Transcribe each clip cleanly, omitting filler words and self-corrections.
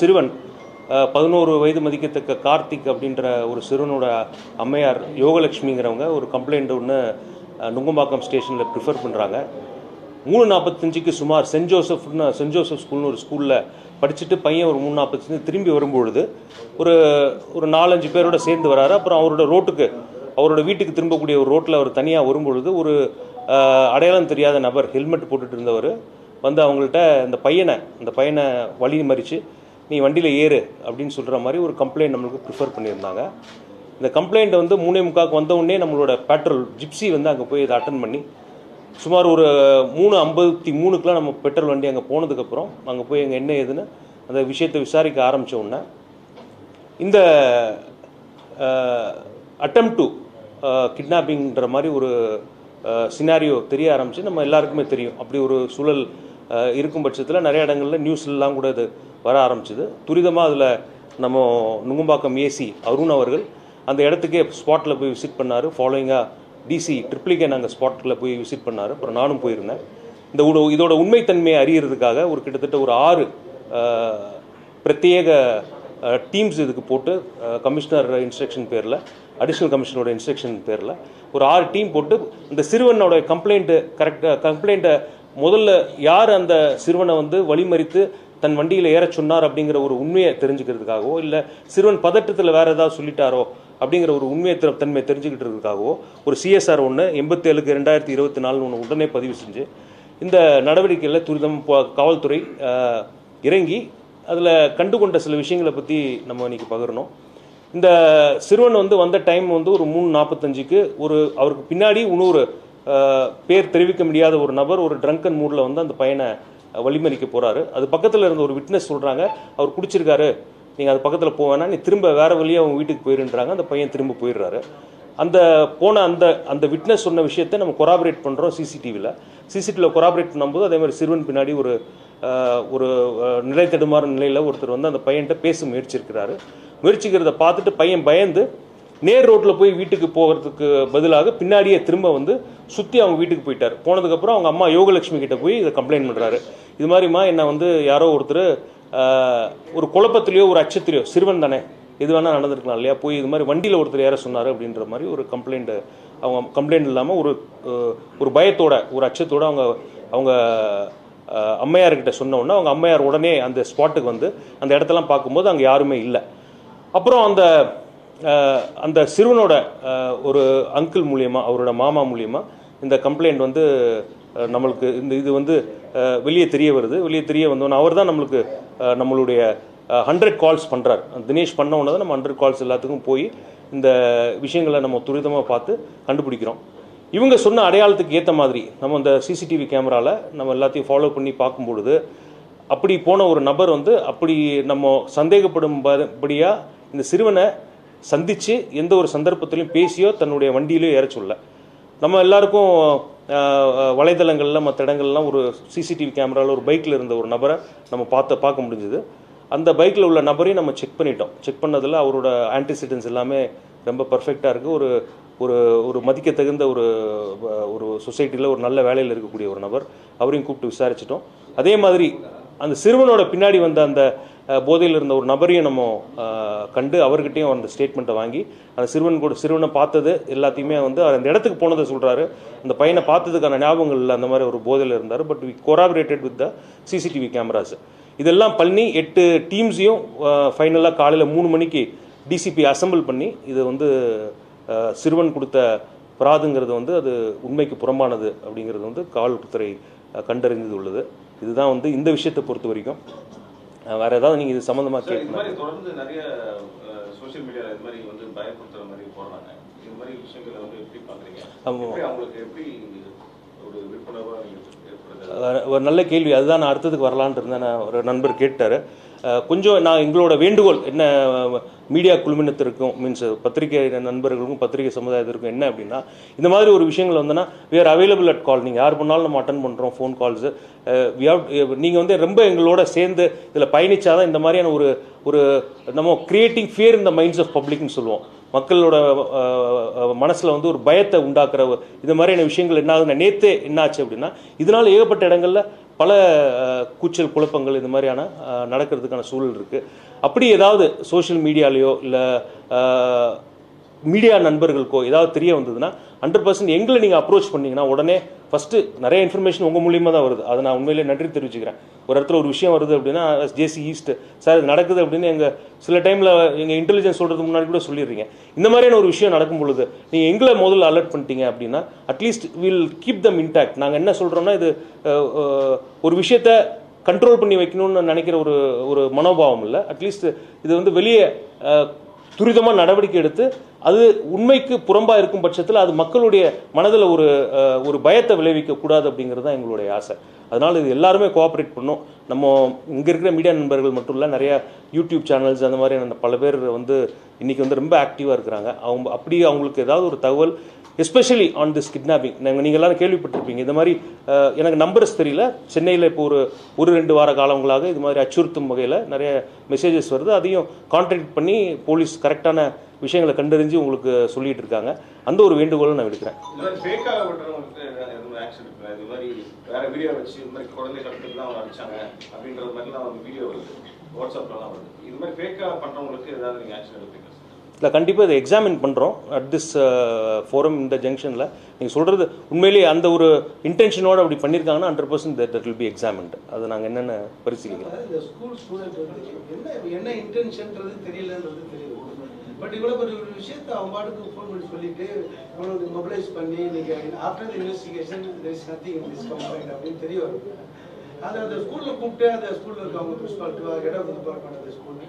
சிறுவன் 11 வயது மதிக்கத்தக்க கார்த்திக் அப்படின்ற ஒரு சிறுவனோட அம்மையார் யோகலட்சுமிங்கிறவங்க ஒரு கம்ப்ளைண்ட் ஒன்று நுங்கம்பாக்கம் ஸ்டேஷனில் ப்ரிஃபர் பண்ணுறாங்க. 3:45க்கு சுமார் சென்ட் ஜோசப் ஸ்கூல்னு ஒரு ஸ்கூலில் படிச்சுட்டு பையன் ஒரு 3:45 திரும்பி வரும்பொழுது ஒரு 4-5 பேரோட சேர்ந்து வராரு. அப்புறம் அவரோட வீட்டுக்கு திரும்பக்கூடிய ஒரு ரோட்டில் அவர் தனியாக வரும்பொழுது ஒரு அடையாளம் தெரியாத நபர் ஹெல்மெட் போட்டுட்டு இருந்தவர் வந்து அவங்கள்ட்ட அந்த பையனை வழி மறித்து நீ வண்டியில் ஏறு அப்படின்னு சொல்கிற மாதிரி ஒரு கம்ப்ளைண்ட் நம்மளுக்கு ப்ரிஃபர் பண்ணியிருந்தாங்க. இந்த கம்ப்ளைண்ட் வந்து 3:45 வந்தவுடனே நம்மளோட பெட்ரோல் ஜிப்சி வந்து அங்கே போய் இதை அட்டன் பண்ணி சுமார் ஒரு 3:53க்குலாம் நம்ம பெட்ரோல் வண்டி அங்கே போனதுக்கப்புறம் அங்கே போய் அங்கே என்ன ஏதுன்னு அந்த விஷயத்தை விசாரிக்க ஆரம்பித்த உடனே இந்த அட்டெம்ப்ட் டு கிட்னாப்பிங்கிற மாதிரி ஒரு சினாரியோ தெரிய ஆரம்பித்து நம்ம எல்லாருக்குமே தெரியும். அப்படி ஒரு சூழல் இருக்கும் பட்சத்தில் நிறைய இடங்களில் நியூஸ்லாம் கூட இது வர ஆரம்பிச்சிது. துரிதமாக அதில் நம்ம நுங்கம்பாக்கம் ஏசி அருண் அவர்கள் அந்த இடத்துக்கே ஸ்பாட்டில் போய் விசிட் பண்ணார். ஃபாலோயிங்காக டிசி ட்ரிப்ளிகே நாங்கள் ஸ்பாட்டில் போய் விசிட் பண்ணார். அப்புறம் நானும் போயிருந்தேன். இதோட உண்மைத்தன்மையை அறியறதுக்காக ஒரு கிட்டத்தட்ட ஒரு 6 பிரத்யேக டீம்ஸ் இதுக்கு போட்டு கமிஷனர் இன்ஸ்ட்ரக்ஷன் பேரில் அடிஷ்னல் கமிஷனரோட இன்ஸ்ட்ரக்ஷன் பேரில் ஒரு 6 டீம் போட்டு இந்த சிறுவனோட கம்ப்ளைண்ட்டை முதல்ல யார் அந்த சிறுவனை வந்து வழிமறித்து தன் வண்டியில் ஏற சொன்னார் அப்படிங்கிற ஒரு உண்மையை தெரிஞ்சுக்கிறதுக்காகவோ இல்லை சிறுவன் பதட்டத்தில் வேறு ஏதாவது சொல்லிட்டாரோ அப்படிங்கிற ஒரு தன்மை தெரிஞ்சுக்கிட்டதுக்காகவோ ஒரு சிஎஸ்ஆர் 1/87/2024 உடனே பதிவு செஞ்சு இந்த நடவடிக்கையில் துரிதம் காவல்துறை இறங்கி அதில் கண்டுகொண்ட சில விஷயங்களை பற்றி நம்ம இன்னைக்கு பகிரணும். இந்த சிறுவன் வந்து வந்த டைம் வந்து ஒரு 3:45க்கு அவருக்கு பின்னாடி இன்னொரு பேர் தெரிவிக்க முடியாத ஒரு நபர் ஒரு ட்ரங்கன் மூடில் வந்து அந்த பையனை வழிமறிக்க போகிறாரு. அது பக்கத்தில் இருந்த ஒரு விட்னஸ் சொல்கிறாங்க, அவர் குடிச்சிருக்காரு, நீங்கள் அது பக்கத்தில் போவேன்னா நீ திரும்ப வேறு வழியாக அவங்க வீட்டுக்கு போயிருன்றாங்க. அந்த பையன் திரும்ப போயிடுறாரு. அந்த விட்னஸ் சொன்ன விஷயத்தை நம்ம கொராபரேட் பண்ணுறோம் சிசிடிவியில் கொராபரேட் பண்ணும்போது அதே மாதிரி சிறுவன் பின்னாடி ஒரு நிலை தடுமாறும் நிலையில் ஒருத்தர் வந்து அந்த பையன்கிட்ட பேச முயற்சிக்கிறத பார்த்துட்டு பையன் பயந்து நேர் ரோட்டில் போய் வீட்டுக்கு போகிறதுக்கு பதிலாக பின்னாடியே திரும்ப வந்து சுற்றி அவங்க வீட்டுக்கு போயிட்டார். போனதுக்கப்புறம் அவங்க அம்மா யோகலட்சுமி கிட்ட போய் இதை கம்ப்ளைண்ட் பண்ணுறாரு. இது மாதிரிமா என்னை வந்து யாரோ ஒருத்தர் ஒரு குழப்பத்திலையோ ஒரு அச்சத்திலையோ சிறுவன் தானே இது வேணால் நடந்திருக்கலாம் இல்லையா, போய் இது மாதிரி வண்டியில் ஒருத்தர் யாரை சொன்னார் அப்படின்ற மாதிரி ஒரு அவங்க கம்ப்ளைண்ட் இல்லாமல் ஒரு பயத்தோட ஒரு அச்சத்தோட அவங்க அம்மையார்கிட்ட சொன்னோன்னா அவங்க அம்மையார் உடனே அந்த ஸ்பாட்டுக்கு வந்து அந்த இடத்தெல்லாம் பார்க்கும்போது அங்கே யாருமே இல்லை. அப்புறம் அந்த சிறுவனோட ஒரு அங்கிள் மூலியமாக அவரோட மாமா மூலியமாக இந்த கம்ப்ளைண்ட் வந்து நம்மளுக்கு இது வந்து வெளியே தெரிய வந்தோன்னா அவர் தான் நம்மளுடைய 100 கால்ஸ் பண்ணுறார். தினேஷ் பண்ண உடனே நம்ம 100 கால்ஸ் எல்லாத்துக்கும் போய் இந்த விஷயங்களை நம்ம துரிதமாக பார்த்து கண்டுபிடிக்கிறோம். இவங்க சொன்ன அடையாளத்துக்கு ஏற்ற மாதிரி நம்ம இந்த சிசிடிவி கேமராவில் நம்ம எல்லாத்தையும் ஃபாலோ பண்ணி பார்க்கும்பொழுது அப்படி போன ஒரு நபர் வந்து அப்படி நம்ம சந்தேகப்படும்படியாக இந்த சிறுவனை சந்தித்து எந்த ஒரு சந்தர்ப்பத்திலையும் பேசியோ தன்னுடைய வண்டியிலையோ ஏற சொல்ல. நம்ம எல்லாருக்கும் வலைதளங்களில் மற்ற இடங்கள்லாம் ஒரு சிசிடிவி கேமராவில் ஒரு பைக்கில் இருந்த ஒரு நபரை நம்ம பார்க்க முடிஞ்சுது. அந்த பைக்கில் உள்ள நபரையும் நம்ம செக் பண்ணதில் அவரோட ஆன்டிசிடென்ட்ஸ் எல்லாமே ரொம்ப பர்ஃபெக்டாக இருக்குது. ஒரு மதிக்க தகுந்த ஒரு சொசைட்டியில் ஒரு நல்ல வேலையில் இருக்கக்கூடிய ஒரு நபர், அவரையும் கூப்பிட்டு விசாரிச்சிட்டோம். அதே மாதிரி அந்த சிறுவனோட பின்னாடி வந்த அந்த போதையில் இருந்த ஒரு நபரையும் நம்ம கண்டு அவர்கிட்டையும் அந்த ஸ்டேட்மெண்ட்டை வாங்கி அந்த சிறுவனை பார்த்தது எல்லாத்தையுமே வந்து அந்த இடத்துக்கு போனதை சொல்கிறாரு. அந்த பையனை பார்த்ததுக்கான ஞாபகங்கள் இல்லை, அந்த மாதிரி ஒரு போதையில் இருந்தார். But we corroborated with the CCTV cameras. இதெல்லாம் பண்ணி 8 டீம்ஸையும் ஃபைனலாக காலையில் 3 மணிக்கு டிசிபி அசம்பிள் பண்ணி இது வந்து சிறுவன் கொடுத்த பிராதுங்கிறது வந்து அது உண்மைக்கு புறம்பானது அப்படிங்கிறது வந்து காவல்துறை கண்டறிந்தது உள்ளது. இதுதான் வந்து இந்த விஷயத்தை பொறுத்த வரைக்கும். வேற ஏதாவது நீங்க இது சம்பந்தமா கேட்கணும்? தொடர்ந்து நிறைய சோஷியல் மீடியால இது மாதிரி வந்து பயப்படுத்துற மாதிரி போடுறாங்க. இந்த மாதிரி விஷயங்களை வந்து எப்படி பாக்குறீங்க? அவங்களுக்கு எப்படி ஒரு விழிப்புணர்வா ஒரு நல்ல கேள்வி. அதுதான் நான் அடுத்ததுக்கு வரலான்னு இருந்தேன். ஒரு நண்பர் கேட்டாரு. கொஞ்சம் நான் எங்களோட வேண்டுகோள் என்ன மீடியா குழுமினத்திற்கும் மீன்ஸ் பத்திரிகை நண்பர்களுக்கும் பத்திரிகை சமுதாயத்திற்கும் என்ன அப்படின்னா, இந்த மாதிரி ஒரு விஷயங்கள் வந்தோன்னா வி ஆர் அவைலபிள் அட் கால். நீங்கள் யார் பண்ணாலும் நம்ம அட்டன் பண்ணுறோம் ஃபோன் கால்ஸு. நீங்கள் வந்து ரொம்ப எங்களோட சேர்ந்து இதில் பயணிச்சாதான் இந்த மாதிரியான ஒரு நம்ம creating fear in the minds of பப்ளிக்னு சொல்லுவோம். மக்களோட மனசில் வந்து ஒரு பயத்தை உண்டாக்குற இந்த மாதிரியான விஷயங்கள் என்ன ஆகுதுன்னா, நேற்றே என்னாச்சு அப்படின்னா இதனால் ஏகப்பட்ட இடங்களில் பல கூச்சல் குழப்பங்கள் இது மாதிரியான நடக்கிறதுக்கான சூழல் இருக்குது. அப்படி ஏதாவது சோஷியல் மீடியாலேயோ இல்லை மீடியா நண்பர்களுக்கோ ஏதாவது தெரிய வந்ததுன்னா 100% எங்களை நீங்கள் அப்ரோச் பண்ணிங்கன்னா உடனே ஃபஸ்ட்டு நிறைய இன்ஃபர்மேஷன் உங்கள் மூலியமாக தான் வருது. அதை நான் உண்மையிலே நன்றி தெரிவிச்சுக்கிறேன். ஒரு இடத்துல ஒரு விஷயம் வருது அப்படின்னா ஜேசி ஈஸ்ட் சார் இது நடக்குது அப்படின்னு எங்கள் சில டைமில் எங்கள் இன்டெலிஜென்ஸ் சொல்கிறதுக்கு முன்னாடி கூட சொல்லிடுறீங்க. இந்த மாதிரியான ஒரு விஷயம் நடக்கும் பொழுது நீங்கள் எங்களை முதல்ல அலர்ட் பண்ணிட்டீங்க அப்படின்னா at least will keep them intact. நாங்கள் என்ன சொல்கிறோன்னா இது ஒரு விஷயத்தை கண்ட்ரோல் பண்ணி வைக்கணும்னு நினைக்கிற ஒரு மனோபாவம் இல்லை. அட்லீஸ்ட் இது வந்து வெளியே துரிதமாக நடவடிக்கை எடுத்து அது உண்மைக்கு புறம்பாக இருக்கும் பட்சத்தில் அது மக்களுடைய மனதில் ஒரு பயத்தை விளைவிக்கக்கூடாது அப்படிங்கிறது தான் எங்களுடைய ஆசை. அதனால் இது எல்லாருமே கோஆப்ரேட் பண்ணோம். நம்ம இங்கே இருக்கிற மீடியா நண்பர்கள் மட்டும் இல்லை, நிறையா யூடியூப் சேனல்ஸ் அந்த மாதிரி பல பேர் வந்து இன்றைக்கி வந்து ரொம்ப ஆக்டிவாக இருக்கிறாங்க. அவங்களுக்கு ஏதாவது ஒரு தகவல் எஸ்பெஷலி ஆன் திஸ் கிட்னாப்பிங் நீங்கள் எல்லாரும் கேள்விப்பட்டிருப்பீங்க. இந்த மாதிரி எனக்கு நம்பர்ஸ் தெரியல, சென்னையில் இப்போ ஒரு 2 வார காலங்களாக இது மாதிரி அச்சுறுத்தும் வகையில் நிறைய மெசேஜஸ் வருது. அதையும் கான்டாக்ட் பண்ணி போலீஸ் கரெக்டான விஷயங்களை கண்டறிஞ்சு உங்களுக்கு சொல்லிட்டு இருக்காங்க. அந்த ஒரு வேண்டுகோளை நான் எடுக்கிறேன். வேற வீடியோ வச்சு இந்த மாதிரி குழந்தை கடத்துக்கு தான் அவங்க அடிச்சாங்க அப்படின்றது மாதிரிலாம் வீடியோ வருது, வாட்ஸ்அப்லாம் வருது. இது மாதிரி ஃபேக்காக பண்ணுறவங்களுக்கு ஏதாவது நீங்கள் ஆக்ஷன் எடுப்பீங்க? இல்லை, கண்டிப்பாக இதை எக்ஸாமின் பண்ணுறோம் அட் திஸ் ஃபோரம். இந்த ஜங்ஷனில் நீங்கள் சொல்கிறது உண்மையிலேயே அந்த ஒரு இன்டென்ஷனோடு அப்படி பண்ணியிருக்காங்கன்னா 100% தட் வில் பி எக்ஸாமின்டு. அதை நாங்கள் என்னென்ன பரிசீலிக்கிறோம். இந்த ஸ்கூல் ஸ்டூடெண்ட் வந்து என்ன இன்டென்ஷன்றது தெரியலன்றது தெரியுது. பட் இவ்வளோ ஒரு விஷயத்தை அவங்க பாட்டுக்கு ஃபோன் பண்ணி சொல்லிட்டு இவ்வளோ மொபிலைஸ் பண்ணி நீங்கள் after the investigation there is nothing in this complaint அப்படின்னு தெரிய வரும். அதை அந்த ஸ்கூலில் கூப்பிட்டு அந்த ஸ்கூலில் இருக்கவங்க பிரின்சிபால்ட்டு ஹெட் ஆஃப் தி டிபார்ட்மெண்ட் அந்த school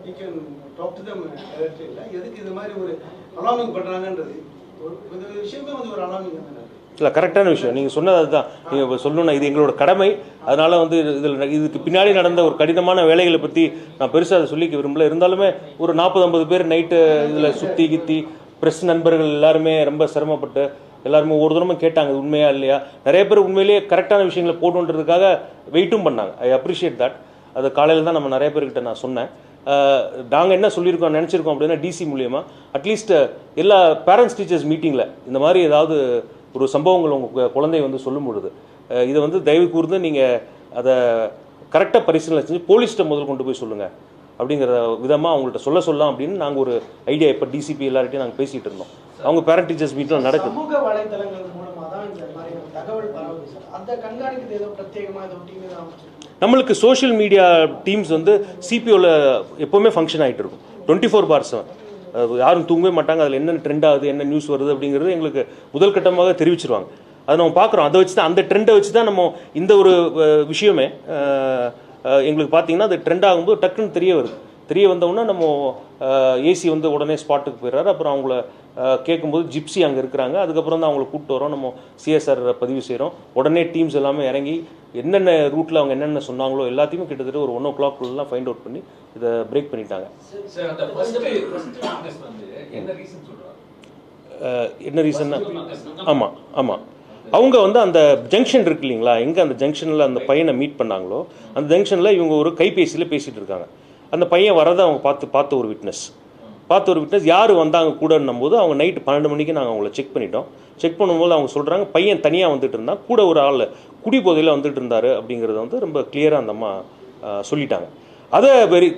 you can talk to them directly. இல்லை எதுக்கு இது மாதிரி ஒரு அலார்மிங் பண்ணுறாங்கன்றது ஒரு விஷயமே வந்து ஒரு அலார்மிங் தானே. இல்லை, கரெக்டான விஷயம் நீங்கள் சொன்னது. அதுதான் நீங்கள் சொல்லணும்னா இது எங்களோட கடமை. அதனால் வந்து இதுக்கு பின்னாடி நடந்த ஒரு கடினமான வேலைகளை பற்றி நான் பெருசாக அதை சொல்லிக்க விரும்பல. இருந்தாலுமே ஒரு 40-50 பேர் நைட்டு இதில் சுற்றி கித்தி ப்ரெஸ் நண்பர்கள் எல்லாருமே ரொம்ப சிரமப்பட்டு எல்லாருமே ஒரு தூரமாக கேட்டாங்க உண்மையா இல்லையா. நிறைய பேர் உண்மையிலேயே கரெக்டான விஷயங்களை போட்டுன்றதுக்காக வெயிட்டும் பண்ணாங்க. I appreciate that. அது காலையில் தான் நம்ம நிறைய பேர்கிட்ட நான் சொன்னேன். நாங்கள் என்ன சொல்லியிருக்கோம் நினச்சிருக்கோம் அப்படின்னா டிசி மூலியமாக அட்லீஸ்ட் எல்லா பேரண்ட்ஸ் டீச்சர்ஸ் மீட்டிங்கில் இந்த மாதிரி ஏதாவது ஒரு சம்பவங்கள் உங்கள் குழந்தை வந்து சொல்லும் பொழுது இதை வந்து தயவு கூர்ந்து நீங்கள் அதை கரெக்டாக பரிசீலனை செஞ்சு போலீஸ்கிட்ட முதல் கொண்டு போய் சொல்லுங்கள் அப்படிங்கிற விதமாக அவங்கள்ட்ட சொல்லலாம் அப்படின்னு நாங்கள் ஒரு ஐடியா இப்போ டிசிபி எல்லார்ட்டையும் நாங்கள் பேசிகிட்டு இருந்தோம். அவங்க பேரண்ட் டீச்சர்ஸ் மீட்டில் நடக்குது. சமூக வலைதளங்கள் மூலமாக தான் இந்த மாதிரி தகவல் பரவுது சார். அந்த கண்காணிக்கிறது ஏதோ பிரத்யேகமாக நம்மளுக்கு சோஷியல் மீடியா டீம்ஸ் வந்து சிபிஓவில் எப்போவுமே ஃபங்க்ஷன் ஆகிட்டு இருக்கும் 24/7. யாரும் தூங்கவே மாட்டாங்க. அதில் என்ன ட்ரெண்ட் ஆகுது, என்ன நியூஸ் வருது அப்படிங்கிறது எங்களுக்கு முதல் கட்டமாக தெரிவிச்சிருவாங்க. அதை நம்ம பார்க்குறோம். அதை வச்சு தான், அந்த ட்ரெண்டை வச்சு தான் நம்ம இந்த ஒரு விஷயமே எங்களுக்கு பார்த்தீங்கன்னா அது ட்ரெண்ட் ஆகும்போது டக்குன்னு தெரிய வந்தோம்னா நம்ம ஏசி வந்து உடனே ஸ்பாட்டுக்கு போயிடுறாரு. அப்புறம் அவங்கள கேட்கும்போது ஜிப்சி அங்கே இருக்கிறாங்க. அதுக்கப்புறம் தான் அவங்கள கூப்பிட்டு வரோம். நம்ம சிஎஸ்ஆர் பதிவு செய்கிறோம். உடனே டீம்ஸ் எல்லாமே இறங்கி என்னென்ன ரூட்டில் அவங்க என்னென்ன சொன்னாங்களோ எல்லாத்தையுமே கிட்டத்தட்ட ஒரு 1 o'clock ஃபைண்ட் அவுட் பண்ணி இதை பிரேக் பண்ணிட்டாங்க. என்ன ரீசன்னா ஆமாம் அவங்க வந்து அந்த ஜங்ஷன் இருக்கு இல்லைங்களா, எங்கே அந்த ஜங்ஷனில் அந்த பையனை மீட் பண்ணாங்களோ அந்த ஜங்ஷனில் இவங்க ஒரு கைபேசியில் பேசிகிட்டு இருக்காங்க. அந்த பையன் வரதை அவங்க பார்த்த ஒரு விட்னஸ் யார் வந்தாங்க கூடன்னும் போது அவங்க நைட்டு 12 மணிக்கு நாங்கள் அவங்கள செக் பண்ணிட்டோம். செக் பண்ணும்போது அவங்க சொல்கிறாங்க பையன் தனியாக வந்துட்டு இருந்தால் கூட ஒரு ஆள் குடி போதையில் வந்துட்டு இருந்தார் அப்படிங்கிறத வந்து ரொம்ப கிளியராக அந்த அம்மா சொல்லிட்டாங்க. அதை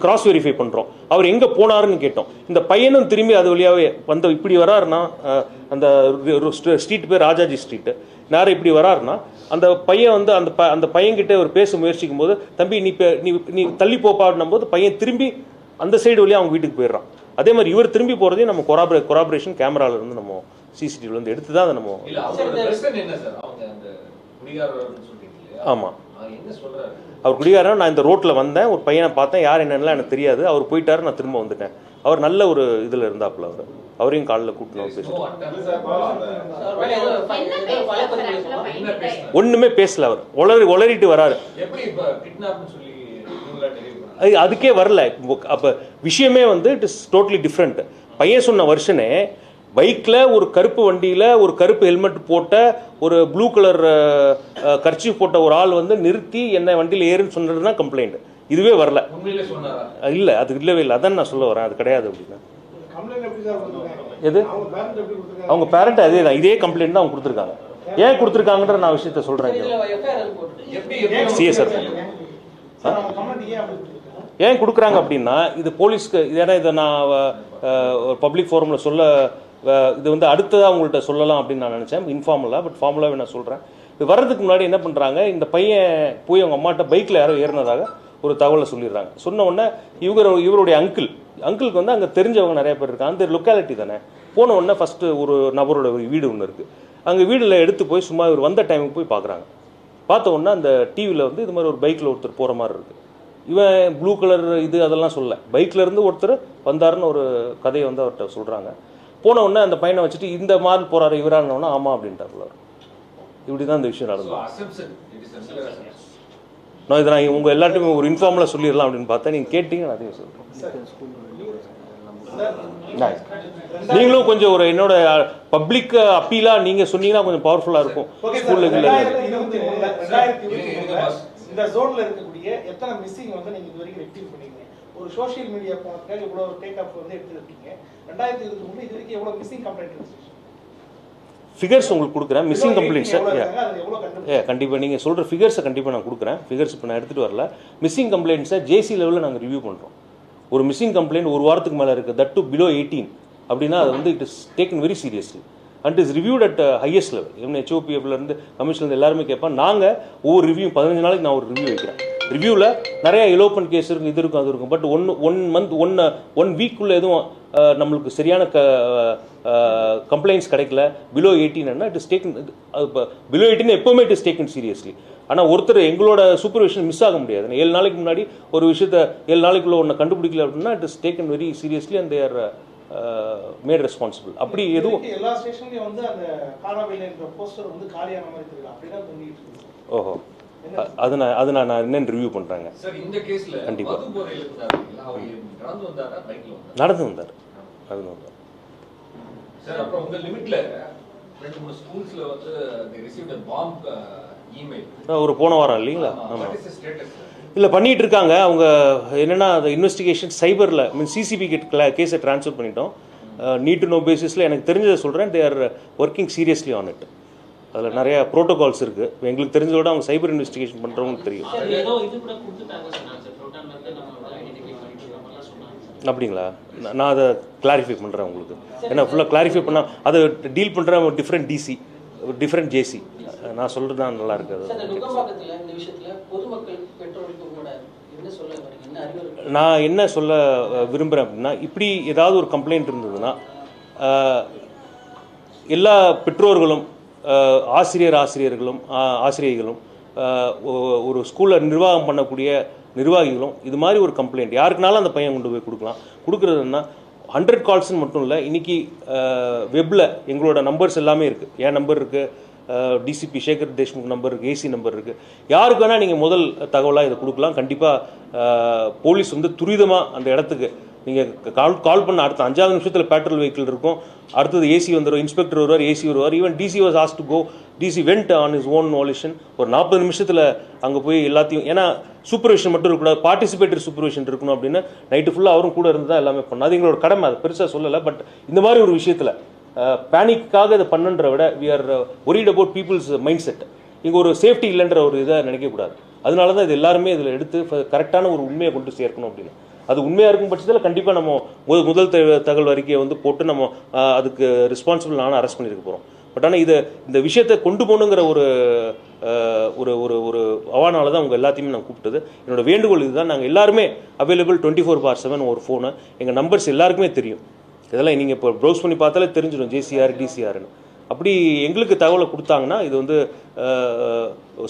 கிராஸ் வெரிஃபை பண்ணுறோம். அவர் எங்கே போனாருன்னு கேட்டோம். இந்த பையனும் திரும்பி அது வழியாகவே இப்படி வராருன்னா அந்த ஸ்ட்ரீட் பேர் ராஜாஜி ஸ்ட்ரீட்டு. நேரம் இப்படி வராருன்னா அந்த பையன் வந்து அந்த பையன்கிட்ட அவர் பேச முயற்சிக்கும் போது தம்பி நீ தள்ளி போப்பாடும் போது பையன் திரும்பி அந்த சைடு வழியாக அவங்க வீட்டுக்கு போயிடுறான். அதே மாதிரி இவர் திரும்பி போகிறதையும் நம்ம கொராபரேஷன் கேமரால இருந்து நம்ம சிசிடிவில இருந்து எடுத்து தான் நம்ம. ஆமாம், அவர் குடிகாரன். நான் இந்த ரோட்டில் வந்தேன், ஒரு பையனை பார்த்தேன், யார் என்னென்னலாம் எனக்கு தெரியாது, அவர் போயிட்டாரு, நான் திரும்ப வந்துட்டேன். அவர் நல்ல ஒரு இதில் இருந்தாப்புல. அவரையும் காலில் கூட்டணும் பேசிட்டு ஒன்றுமே பேசல. அவர் உளறிட்டு வராரு. அதுக்கே வரல. அப்போ விஷயமே வந்து இட் இஸ் டோட்டலி டிஃப்ரெண்ட். பையன் சொன்ன வருஷனே பைக்கில் ஒரு கருப்பு வண்டியில் ஒரு கருப்பு ஹெல்மெட் போட்ட ஒரு ப்ளூ கலர் கர்ச்சீஃப் போட்ட ஒரு ஆள் வந்து நிறுத்தி என்ன வண்டியில் ஏறுன்னு சொன்னது தான் கம்ப்ளைண்ட். இதுவே வரல. இல்லை, அது இல்லவே இல்லை. அதான் நான் சொல்ல வரேன், அது கிடையாது அப்படின்னா. எது அவங்க பேரண்ட் அதே தான், இதே கம்ப்ளைண்ட் தான் அவங்க கொடுத்துருக்காங்க. ஏன் கொடுத்துருக்காங்கன்ற நான் விஷயத்த சொல்கிறேன். சிஎஸ்ஆர் ஏன் கொடுக்குறாங்க அப்படின்னா, இது போலீஸ்க்கு ஏன்னா இதை நான் ஒரு பப்ளிக் ஃபோரமில் சொல்ல இது வந்து அடுத்ததாக உங்கள்கிட்ட சொல்லலாம் அப்படின்னு நான் நினச்சேன், இன்ஃபார்மலாக. பட் ஃபார்மலாகவே நான் சொல்கிறேன். இது வர்றதுக்கு முன்னாடி என்ன பண்ணுறாங்க, இந்த பையன் போய் அவங்க அம்மாட்ட பைக்கில் யாரோ ஏறினதாக ஒரு தகவலை சொல்லிடுறாங்க. சொன்ன உடனே இவருடைய அங்கிளுக்கு வந்து அங்கே தெரிஞ்சவங்க நிறைய பேர் இருக்காங்க, அந்த லொக்காலிட்டி தானே. போன உடனே ஃபஸ்ட்டு ஒரு நபரோட வீடு ஒன்று இருக்குது, அங்கே வீடில் எடுத்து போய் சும்மா இவர் வந்த டைமுக்கு போய் பார்க்குறாங்க. பார்த்த உடனே அந்த டிவியில் வந்து இது மாதிரி ஒரு பைக்கில் ஒருத்தர் போகிற மாதிரி இருக்குது. இவன் ப்ளூ கலர் இது அதெல்லாம் சொல்ல, பைக்கில் இருந்து ஒருத்தர் வந்தாருன்னு ஒரு கதையை வந்து அவர்கிட்ட சொல்கிறாங்க. போன உடனே அந்த பையனை வச்சுட்டு இந்த மாதிரி போகிறாரு இவரானோன்னா ஆமாம் அப்படின்ட்டார்ல. இப்படி தான் இந்த விஷயம் நடந்தது. நான் இதை நான் உங்கள் எல்லாத்தையுமே ஒரு இன்ஃபார்மலாக சொல்லிடலாம் அப்படின்னு பார்த்தேன். நீங்கள் கேட்டீங்க, நான் அதையும் சொல்கிறேன். நீங்களும் கொஞ்சம் ஒரு என்னோட பப்ளிக் அப்பீலா நீங்க சொன்னீங்கன்னா கொஞ்சம் பவர்ஃபுல்லா இருக்கும். இந்த ஜோன்ல இருக்கக்கூடிய எத்தனை மிஸ்ஸிங் வந்து நீங்க இதுவரைக்கும் ரெக்டிஃபை பண்ணீங்க? ஒரு சோஷியல் மீடியா போனதுக்காக இவ்வளவு டேக் ஆஃப் வந்து எடுத்துக்கிட்டீங்க. 2023 இது வரைக்கும் எவ்வளவு மிஸ்ஸிங் கம்ப்ளைண்ட் இருந்துச்சு? ஃபிகர்ஸ் உங்களுக்கு கொடுக்குறேன். மிஸ்ஸிங் கம்ப்ளைண்ட்ஸ் கண்டிப்பாக நீங்கள் சொல்கிற ஃபிகர்ஸை கண்டிப்பாக நான் கொடுக்குறேன். ஃபிகர்ஸ் இப்போ நான் எடுத்துகிட்டு வரல. மிஸ்ஸிங் கம்ப்ளைண்ட்ஸை ஜேசி லெவலில் நாங்கள் ரிவ்யூ பண்ணுறோம். ஒரு மிஸ்ஸிங் கம்ப்ளைண்ட் ஒரு வாரத்துக்கு மேலே இருக்குது, தட் டு பிலோ 18 அப்படின்னா அது வந்து it is taken very seriously and is reviewed at highest level. இவன் ஹெச்ஓபிஎஃப்லேருந்து கமிஷன்லேருந்து எல்லாருமே கேட்பான். நாங்கள் ஒவ்வொரு ரிவ்யூ 15 நாளைக்கு நான் ஒரு ரிவ்யூ வைக்கிறேன். ரிவ்யூவில் நிறைய எலோப்பன் கேஸ் இருக்கும், இது இருக்கும், அது இருக்கும். பட் ஒன் வீக்குள்ளே எதுவும் நம்மளுக்கு சரியான கம்ப்ளைண்ட்ஸ் கிடைக்கல. Below 18 it is taken. இப்போ பிலோ 18 எப்போவுமே இட் இஸ் டேக்கன் சீரியஸ்லி. ஆனால் ஒருத்தர் எங்களோட சூப்பர்விஷன் மிஸ் ஆக முடியாது. 7 நாளைக்கு முன்னாடி ஒரு விஷயத்தை 7 நாளைக்குள்ளே ஒன்று கண்டுபிடிக்கல அப்படின்னா it is taken very seriously and they are mat responsible. அப்படி எதுவும் எல்லா ஸ்டேஷன்லயும் வந்து அந்த காணவில்லைன்ற போஸ்டர் வந்து காலியான மாதிரி தெரியல, அப்படிதான் தோணிட்டு இருக்கு. ஓஹோ, அது நான் என்னன்னு ரிவ்யூ பண்ணுறேங்க. கண்டிப்பாக நடந்து வந்தார். சார் அப்புறம் உங்க லிமிட்ல 2-3 ஸ்கூல்ஸ்ல வந்து they received a bomb email ஒரு போன வாரம் இல்லைங்களா? ஆமாம், இல்லை பண்ணிட்டு இருக்காங்க அவங்க. என்னன்னா அந்த இன்வெஸ்டிகேஷன் சைபரில் சிசிபி கேஸை ட்ரான்ஸ்ஃபர் பண்ணிட்டோம். நீட் டு நோ பேசிஸில் எனக்கு தெரிஞ்சதை சொல்கிறேன். They are working seriously on it. அதில் நிறைய ப்ரோட்டோகால்ஸ் இருக்குது. எங்களுக்கு தெரிஞ்சதோட அவங்க சைபர் இன்வெஸ்டிகேஷன் பண்ணுறவங்களுக்கு தெரியும். அப்படிங்களா? நான் அதை கிளாரிஃபை பண்ணுறேன் உங்களுக்கு. ஏன்னா ஃபுல்லாக கிளாரிஃபை பண்ணால் அதை டீல் பண்ணுற டிஃப்ரெண்ட் டிசி, டிஃப்ரெண்ட் ஜேசி. நான் சொல்கிறது தான் நல்லா இருக்குது. நான் என்ன சொல்ல விரும்புகிறேன் அப்படின்னா, இப்படி ஏதாவது ஒரு கம்ப்ளைண்ட் இருந்ததுன்னா எல்லா பெற்றோர்களும் ஆசிரியர்களும் ஒரு ஸ்கூலில் நிர்வாகம் பண்ணக்கூடிய நிர்வாகிகளும் இது மாதிரி ஒரு கம்ப்ளைண்ட் யாருக்குனாலும் அந்த பையன் கொண்டு போய் கொடுக்குறதுன்னா 100 கால்ஸ்ன்னு மட்டும் இல்லை. இன்றைக்கி வெப்பில் எங்களோட நம்பர்ஸ் எல்லாமே இருக்குது. என் நம்பர் இருக்குது, டிசிபி சேகர் தேஷ்முக் நம்பர் இருக்குது, ஏசி நம்பர் இருக்குது. யாருக்கு வேணால் நீங்கள் முதல் தகவலாக இதை கொடுக்கலாம். கண்டிப்பாக போலீஸ் வந்து துரிதமாக அந்த இடத்துக்கு நீங்கள் கால் பண்ண அடுத்த 5வது நிமிஷத்தில் பேட்ரோல் வெஹிக்கிள் இருக்கும். அடுத்தது ஏசி வந்துடும், இன்ஸ்பெக்டர் வருவார், ஏசி வருவார். Even DC was asked to go. DC went on his own volition. ஒரு 40 நிமிஷத்தில் அங்கே போய் எல்லாத்தையும், ஏன்னா சூப்பர்விஷன் மட்டும் இருக்கக்கூடாது, பார்ட்டிசிபேட்டரி சூப்பர்விஷன் இருக்கணும் அப்படின்னு நைட்டு ஃபுல்லாக அவரும் கூட இருந்து தான் எல்லாமே பண்ணணும். அது எங்களோட கடமை, அது பெருசாக சொல்லலை. பட் இந்த மாதிரி ஒரு விஷயத்தில் பேனிக்காக இதை பண்ணுன்ற விட we are worried about people's mindset. இங்கே ஒரு சேஃப்டி இல்லைன்ற ஒரு இதை நினைக்கக்கூடாது. அதனால தான் இது எல்லாருமே இதில் எடுத்து கரெக்டான ஒரு உண்மையை கொண்டு சேர்க்கணும் அப்படின்னு. அது உண்மையாக இருக்கும் பட்சத்தில் கண்டிப்பாக நம்ம முதல் தகவல் அறிக்கையை வந்து போட்டு நம்ம அதுக்கு ரெஸ்பான்சிபிள் நானும் அரெஸ்ட் பண்ணியிருக்க போகிறோம். பட் ஆனால் இந்த விஷயத்தை கொண்டு போகணுங்கிற ஒரு ஒரு ஒரு ஒரு அவானால தான் உங்கள் எல்லாத்தையுமே நான் கூப்பிட்டது. என்னோட வேண்டுகோள் இதுதான். நாங்கள் எல்லாருமே அவைலபிள் 24/7 ஒரு ஃபோனு. எங்கள் நம்பர்ஸ் எல்லாருக்குமே தெரியும். இதெல்லாம் நீங்கள் இப்போ ப்ரௌஸ் பண்ணி பார்த்தாலே தெரிஞ்சிடும் ஜேசிஆர் டிசிஆர்னு. அப்படி எங்களுக்கு தகவலை கொடுத்தாங்கன்னா இது வந்து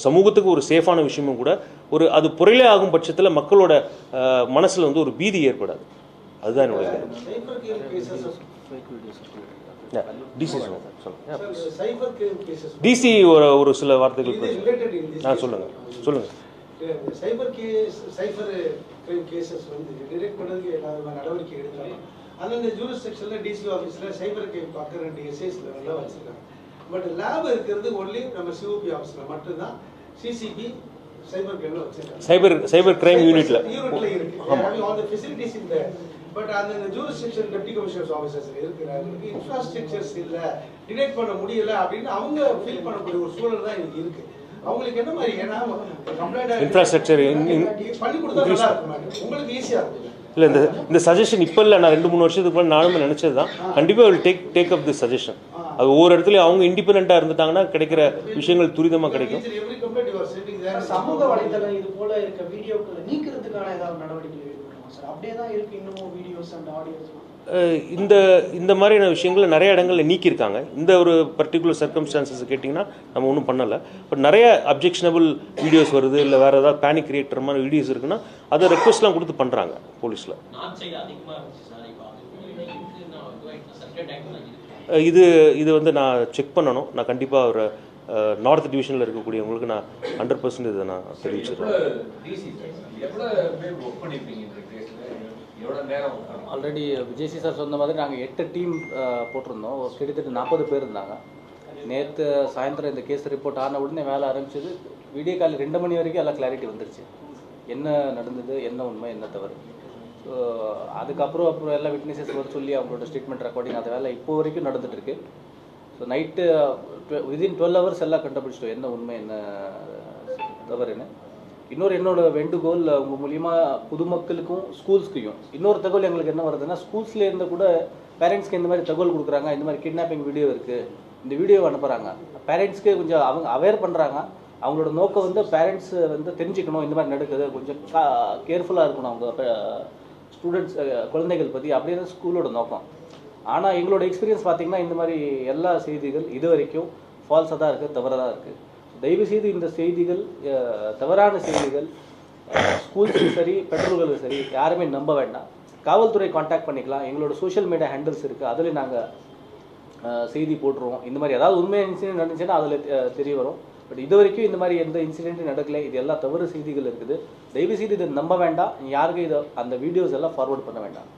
சமூகத்துக்கு ஒரு சேஃபான விஷயமும் கூட. அது புறையிலே ஆகும் பட்சத்தில் மக்களோட மனசில் வந்து ஒரு பீதி ஏற்படாது. அதுதான் என்னுடைய டிசி ஒரு சில வார்த்தைகள் சொல்லுங்க. சைபர் கிரைம் கேசஸ் வந்து டிடெக்ட் பண்ணுறதுக்கு எல்லாரும் நடவடிக்கை எடுக்கிறாங்க. அந்தந்த ஜூரிஸ்டிக்ஷனில் டிசி ஆஃபீஸில் சைபர் கிரைம் பார்க்க 2 எஸ்ஐஸ் லெவலில் வச்சுருக்காங்க. பட் லேப் இருக்கிறது ஒன்லி நம்ம சிஓபி ஆஃபீஸில் மட்டும்தான். சிசிபி சைபர் கிரைமில் வச்சுருக்காங்க. சைபர் கிரைம் யூனிட்ல இருக்கு. ஆல் தி ஃபெசிலிட்டிஸ் இந்த பட் அந்த ஜூரிஸ்டிக்ஷன் டெப்டி கமிஷனர்ஸ் ஆஃபீஸர்ஸ் இருக்கிறவங்களுக்கு இன்ஃப்ராஸ்ட்ரக்சர்ஸ் இல்லை, டிடெக்ட் பண்ண முடியல அப்படின்னு அவங்க ஃபீல் பண்ணக்கூடிய ஒரு சூழல் தான் இன்னைக்கு இருக்கு. அவங்களுக்கு என்ன மாதிரி, ஏன்னா கம்ப்ளைண்ட் இன்ஃப்ராஸ்ட்ரக்சர் பண்ணி கொடுத்தா நல்லா இருக்கும், உங்களுக்கு ஈஸியாக இருக்கும். இல்லை இந்த சஜஷன் இப்போ இல்லை, நான் 2-3 வருஷத்துக்கு முன்னாடி நானும் நினச்சது தான். கண்டிப்பாக will take up this suggestion. அது ஒவ்வொரு இடத்துலையும் அவங்க இண்டிபெண்ட்டாக இருந்துட்டாங்கன்னா கிடைக்கிற விஷயங்கள் துரிதமாக கிடைக்கும். சமூக வலைதளம் இது போல இருக்க வீடியோக்களை நீக்கிறதுக்கான ஏதாவது நடவடிக்கை எடுக்கணுமா சார்? அப்படியே தான் இருக்கு இன்னமும் வீடியோஸ் அண்ட் ஆடியோஸ். இந்த மாதிரியான விஷயங்களை நிறைய இடங்களில் நீக்கியிருக்காங்க. இந்த ஒரு பர்டிகுலர் சர்க்கம்ஸ்டான்சஸ் கேட்டிங்கன்னா நம்ம ஒன்றும் பண்ணலை. பட் நிறைய அப்ஜெக்ஷனபிள் வீடியோஸ் வருது, இல்லை வேறு ஏதாவது பேனிக் கிரியேட்டர் மாதிரி வீடியோஸ் இருக்குன்னா அதை ரெக்வஸ்ட்லாம் கொடுத்து பண்ணுறாங்க போலீஸில். இது வந்து நான் செக் பண்ணணும். நான் கண்டிப்பாக ஒரு நார்த் டிவிஷனில் இருக்கக்கூடியவங்களுக்கு நான் 100% இதை நான் தெரிவிச்சிடுறேன். ஆல்ரெடி விஜய் சார் சொன்ன மாதிரி நாங்கள் 8 டீம் போட்டிருந்தோம். கிட்டத்தட்ட 40 பேர் இருந்தாங்க. நேற்று சாயந்தரம் இந்த கேஸ் ரிப்போர்ட் ஆன உடனே வேலை ஆரம்பிச்சது. விடிய காலையில் 2 மணி வரைக்கும் எல்லாம் கிளாரிட்டி வந்துருச்சு, என்ன நடந்தது, என்ன உண்மை, என்ன தவறு. ஸோ அதுக்கப்புறம் எல்லாம் விட்னஸஸ் வர சொல்லி அவங்களோட ஸ்டேட்மெண்ட் ரெக்கார்டிங் அந்த வேலை இப்போ வரைக்கும் நடந்துகிட்ருக்கு. ஸோ நைட்டு விதின் 12 ஹவர்ஸ் எல்லாம் கண்டுபிடிச்சிட்டோம் என்ன உண்மை என்ன தவறுன்னு. என்னோட வேண்டுகோள் உங்கள் மூலியமாக பொதுமக்களுக்கும் ஸ்கூல்ஸ்க்கையும் இன்னொரு தகவல் எங்களுக்கு என்ன வருதுன்னா, ஸ்கூல்ஸில் இருந்து கூட பேரண்ட்ஸ்க்கு இந்த மாதிரி தகவல் கொடுக்குறாங்க, இந்த மாதிரி கிட்னாப்பிங் வீடியோ இருக்குது, இந்த வீடியோவை அனுப்புகிறாங்க. பேரண்ட்ஸ்க்கு கொஞ்சம் அவங்க அவேர் பண்ணுறாங்க. அவங்களோட நோக்கம் வந்து பேரண்ட்ஸ் வந்து தெரிஞ்சுக்கணும் இந்த மாதிரி நடக்குது, கொஞ்சம் கேர்ஃபுல்லாக இருக்கணும் அவங்க ஸ்டூடெண்ட்ஸ் குழந்தைகள் பற்றி, அப்படின்னு ஸ்கூலோட நோக்கம். ஆனால் எங்களோட எக்ஸ்பீரியன்ஸ் பார்த்திங்கன்னா இந்த மாதிரி எல்லா செய்திகள் இது வரைக்கும் ஃபால்ஸாக தான் இருக்குது, தவறாக தான் இருக்குது. தயவுசெய்து இந்த செய்திகள், தவறான செய்திகள் ஸ்கூல்ஸும் சரி பெற்றோர்களும் சரி யாருமே நம்ப வேண்டாம். காவல்துறை காண்டாக்ட் பண்ணிக்கலாம். எங்களோட சோஷியல் மீடியா ஹேண்டில்ஸ் இருக்குது, அதில் நாங்கள் செய்தி போட்டுருவோம். இந்த மாதிரி ஏதாவது உண்மை இன்சிடென்ட் நடந்துச்சுன்னா அதில் தெரிய வரும். பட் இது வரைக்கும் இந்த மாதிரி எந்த இன்சிடென்ட்டும் நடக்கலை. இது எல்லாம் தவறு செய்திகள் இருக்குது. தயவுசெய்து இதை நம்ப வேண்டாம். யாருக்கும் இதை அந்த வீடியோஸ் எல்லாம் ஃபார்வர்ட் பண்ண வேண்டாம்.